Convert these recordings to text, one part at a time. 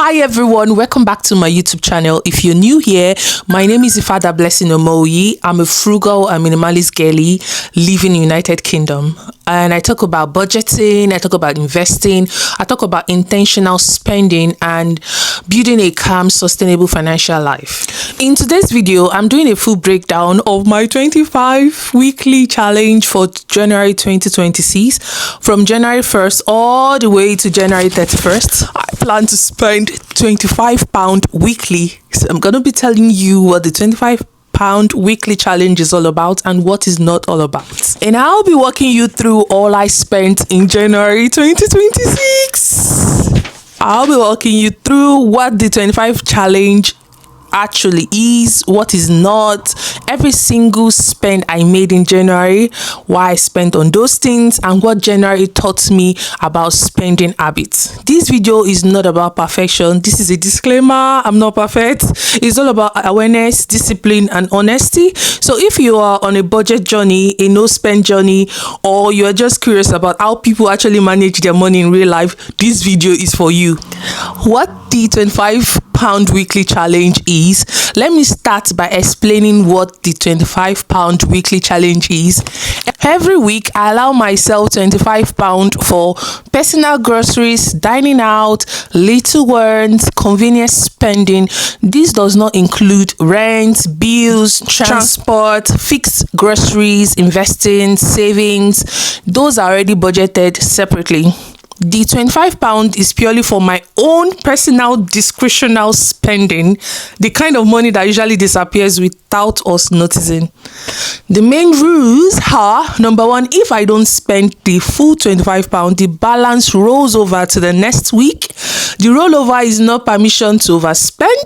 Hi everyone, welcome back to my YouTube channel. If you're new here, my name is Ifada Blessing Omoyi. I'm a frugal and minimalist girly living in United Kingdom, and I talk about budgeting, I talk about investing, I talk about intentional spending and building a calm, sustainable financial life. In today's video, I'm doing a full breakdown of my 25 weekly challenge for January 2026 from January 1st all the way to January 31st. I plan to spend £25 weekly. So I'm going to be telling you what the £25 weekly challenge is all about and what is not all about. And I'll be walking you through all I spent in January 2026. I'll be walking you through what the 25 challenge actually is, what is not, every single spend I made in January, why I spent on those things, and what January taught me about spending habits. This video is not about perfection. This is a disclaimer. I'm not perfect. It's all about awareness, discipline, and honesty. So if you are on a budget journey, a no spend journey, or you're just curious about how people actually manage their money in real life, this video is for you. What the 25 pound weekly challenge is, let me start by explaining what the 25 pound weekly challenge is. Every week I allow myself 25 pound for personal groceries, dining out, little errands, convenience spending. This does not include rent, bills, transport, fixed groceries, investing, savings. Those are already budgeted separately. The £25 is purely for my own personal discretional spending, the kind of money that usually disappears without us noticing. The main rules are, number one, if I don't spend the full £25, the balance rolls over to the next week. The rollover is not permission to overspend.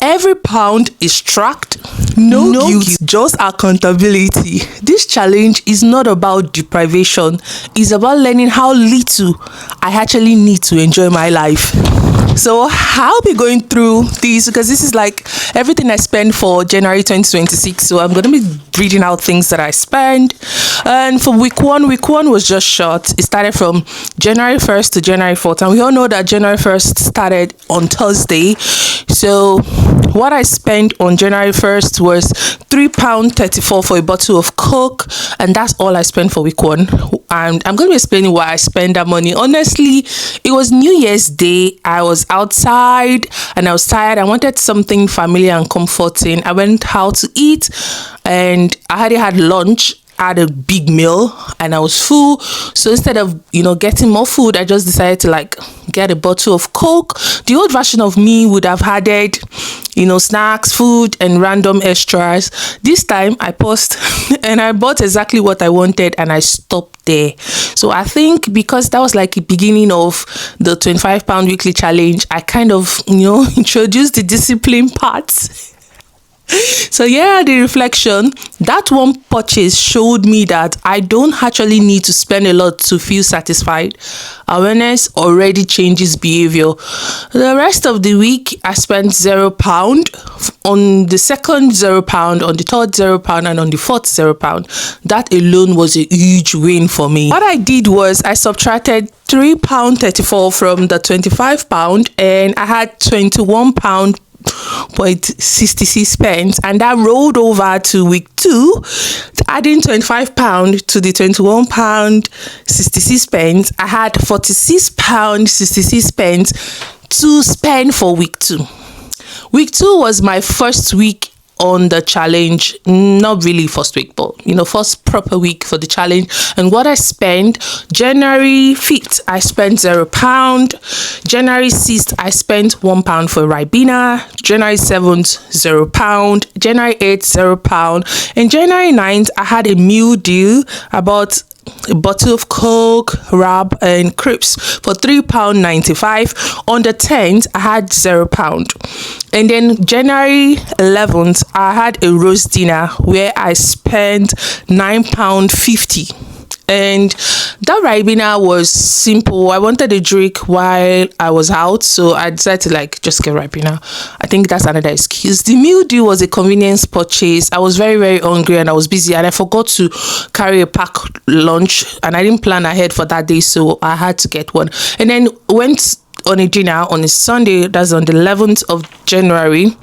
Every pound is tracked. No guilt, just accountability. This challenge is not about deprivation. It's about learning how little I actually need to enjoy my life. So I'll be going through these because this is like everything I spend for January 2026. So I'm going to be reading out things that I spend. And for week one was just short. It started from January 1st to January 4th. And we all know that January 1st started on Thursday. So what I spent on January 1st was £3.34 for a bottle of Coke, and that's all I spent for week one. And I'm going to be explaining why I spent that money. Honestly, it was New Year's Day. I was outside and I was tired. I wanted something familiar and comforting. I went out to eat and I already had lunch. I had a big meal and I was full. So instead of, getting more food, I just decided to get a bottle of Coke. The old version of me would have added, snacks, food, and random extras. This time I paused and I bought exactly what I wanted and I stopped there. So I think because that was like the beginning of the £25 weekly challenge, I kind of, introduced the discipline part. So yeah, the reflection, that one purchase showed me that I don't actually need to spend a lot to feel satisfied. Awareness already changes behavior. The rest of the week, I spent £0 on the second £0, on the third £0, and on the fourth £0. That alone was a huge win for me. What I did was I subtracted £3.34 from the £25 and I had £21.66, and that rolled over to week 2, adding £25 to the £21.66. I had £46.66 to spend for week 2. Week 2 was my first week on the challenge, not really first week, but first proper week for the challenge. And what I spent, January 5th I spent £0, January 6th I spent £1 for Ribena, January 7th £0, January 8th £0, and January 9th I had a meal deal. About a bottle of Coke, wrap, and crisps for £3.95. On the 10th, I had £0. And then January 11th, I had a roast dinner where I spent £9.50. And that Ribena was simple. I wanted a drink while I was out, so I decided to just get Ribena. I think that's another excuse. The meal deal was a convenience purchase. I was very, very hungry and I was busy and I forgot to carry a packed lunch and I didn't plan ahead for that day, so I had to get one. And then went on a dinner on a Sunday. That's on the 11th of January.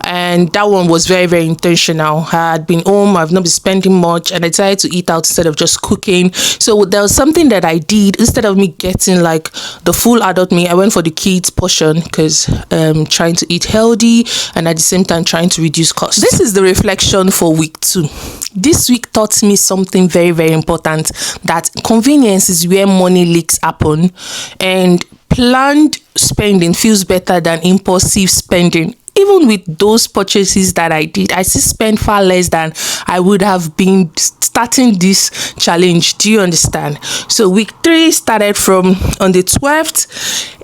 And that one was very, very intentional. I had been home, I've not been spending much, and I decided to eat out instead of just cooking. So there was something that I did. Instead of me getting like the full adult meal, I went for the kids portion because trying to eat healthy and at the same time trying to reduce costs. This is the reflection for week 2. This week taught me something very, very important, that convenience is where money leaks happen, and planned spending feels better than impulsive spending. Even with those purchases that I did, I still spent far less than I would have been starting this challenge. Do you understand? So week 3 started from on the 12th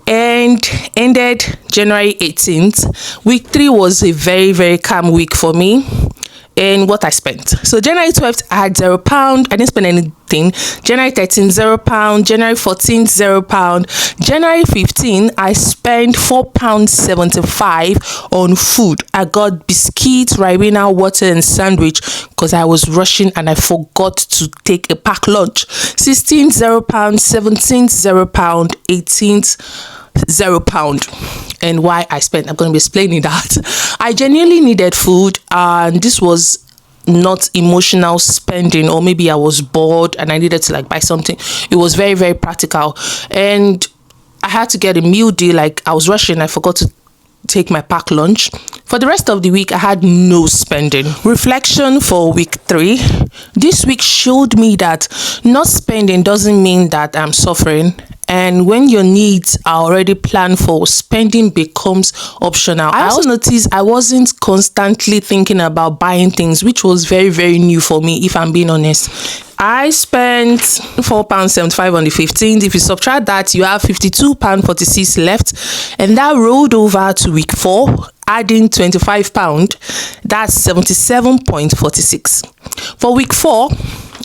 and ended January 18th. Week 3 was a very, very calm week for me in what I spent. So January 12th, I had £0. I didn't spend anything. January 13th, £0. January 14th, £0. January 15th, I spent £4.75 on food. I got biscuits, Ribena, water, and sandwich because I was rushing and I forgot to take a packed lunch. 16th, £0. 17th, £0. 18th, £0. And why I spent, I'm going to be explaining that. I genuinely needed food, and this was not emotional spending, or maybe I was bored and I needed to like buy something. It was very, very practical, and I had to get a meal deal. Like I was rushing, I forgot to take my packed lunch. For the rest of the week, I had no spending. Reflection for week 3. This week showed me that not spending doesn't mean that I'm suffering. And when your needs are already planned for, spending becomes optional. I also noticed I wasn't constantly thinking about buying things, which was very, very new for me, if I'm being honest. I spent £4.75 on the 15th. If you subtract that, you have £52.46 left. And that rolled over to week 4, adding £25. That's 77.46. For week 4,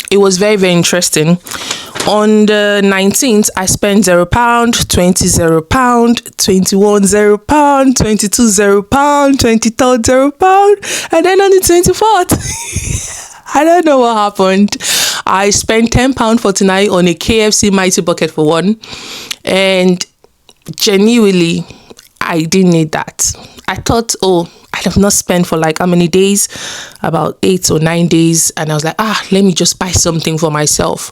it was very, very interesting. On the 19th, I spent £0, 20 £0, 21 £0, 22 £0, 23rd £0, and then on the 24th, I don't know what happened. I spent £10.49 on a KFC Mighty Bucket for one, and genuinely, I didn't need that. I thought, I'd have not spent for like how many days? About 8 or 9 days. And I was like, let me just buy something for myself.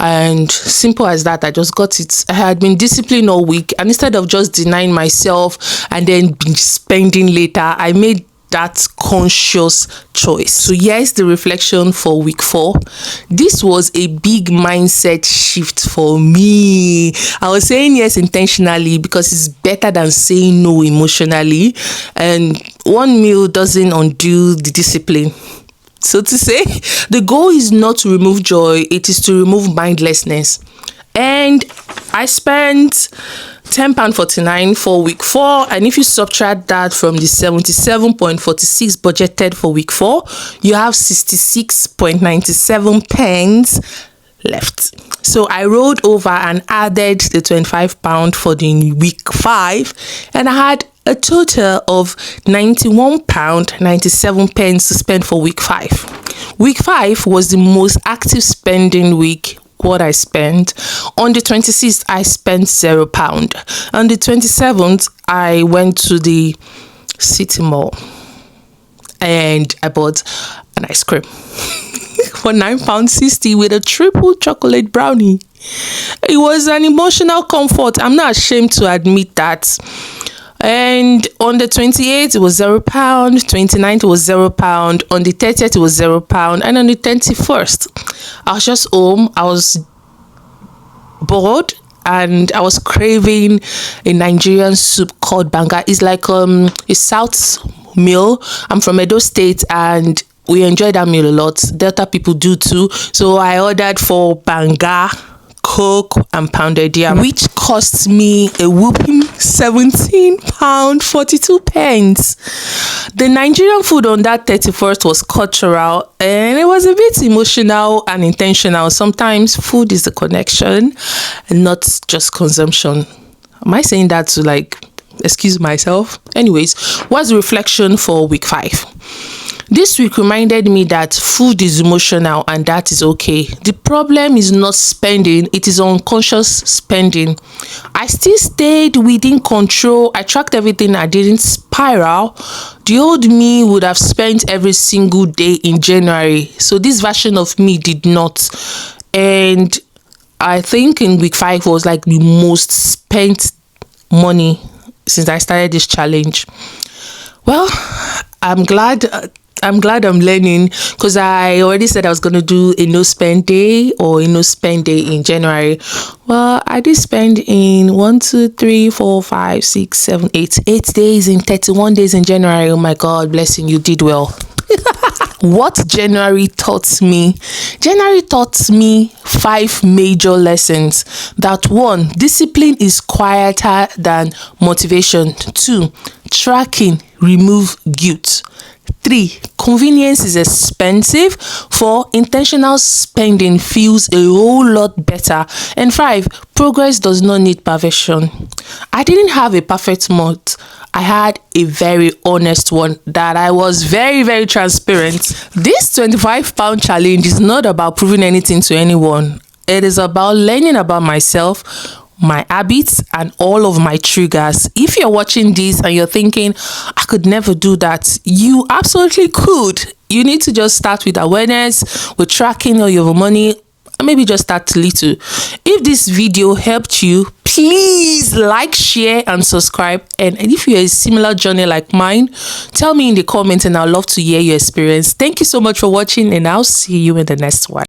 And simple as that, I just got it. I had been disciplined all week. And instead of just denying myself and then spending later, I made that conscious choice. So here's the reflection for week 4. This was a big mindset shift for me. I was saying yes intentionally because it's better than saying no emotionally, and one meal doesn't undo the discipline. So to say, the goal is not to remove joy, it is to remove mindlessness. And I spent £10.49 for week 4, and if you subtract that from the 77.46 budgeted for week 4, you have 66.97 pence left. So I rolled over and added the £25 for the week 5, and I had a total of £91.97 to spend for week 5. Week 5 was the most active spending week. What I spent on the 26th, I spent £0. On the 27th, I went to the City Mall and I bought an ice cream for £9.60 with a triple chocolate brownie. It was an emotional comfort. I'm not ashamed to admit that. And on the 28th, it was £0. 29th, it was £0. On the 30th, it was £0. And on the 31st, I was just home. I was bored and I was craving a Nigerian soup called banga. It's like a South meal. I'm from Edo State and we enjoy that meal a lot. Delta people do too. So I ordered for banga, Coke, and pounded yam, which cost me a whooping £17.42. The Nigerian food on that 31st was cultural and it was a bit emotional and intentional. Sometimes food is the connection and not just consumption. Am I saying that to excuse myself? Anyways, what's the reflection for week 5? This week reminded me that food is emotional and that is okay. The problem is not spending, it is unconscious spending. I still stayed within control. I tracked everything. I didn't spiral. The old me would have spent every single day in January. So this version of me did not. And I think in week 5 was like the most spent money since I started this challenge. Well, I'm glad I'm learning, because I already said I was going to do a no spend day or a no spend day in January. Well, I did spend in 1, 2, 3, 4, 5, 6, 7, 8 days in 31 days in January. Oh my God, blessing, you did well. What January taught me? January taught me 5 major lessons. That 1, discipline is quieter than motivation. 2, tracking remove guilt. 3, convenience is expensive. 4, intentional spending feels a whole lot better. And 5, progress does not need perfection. I didn't have a perfect month. I had a very honest one that I was very, very transparent. This 25-pound challenge is not about proving anything to anyone. It is about learning about myself, my habits, and all of my triggers. If you're watching this and you're thinking, I could never do that, you absolutely could. You need to just start with awareness, with tracking all your money, and maybe just start little. If this video helped you, please like, share, and subscribe. And if you're a similar journey like mine, tell me in the comments and I'd love to hear your experience. Thank you so much for watching, and I'll see you in the next one.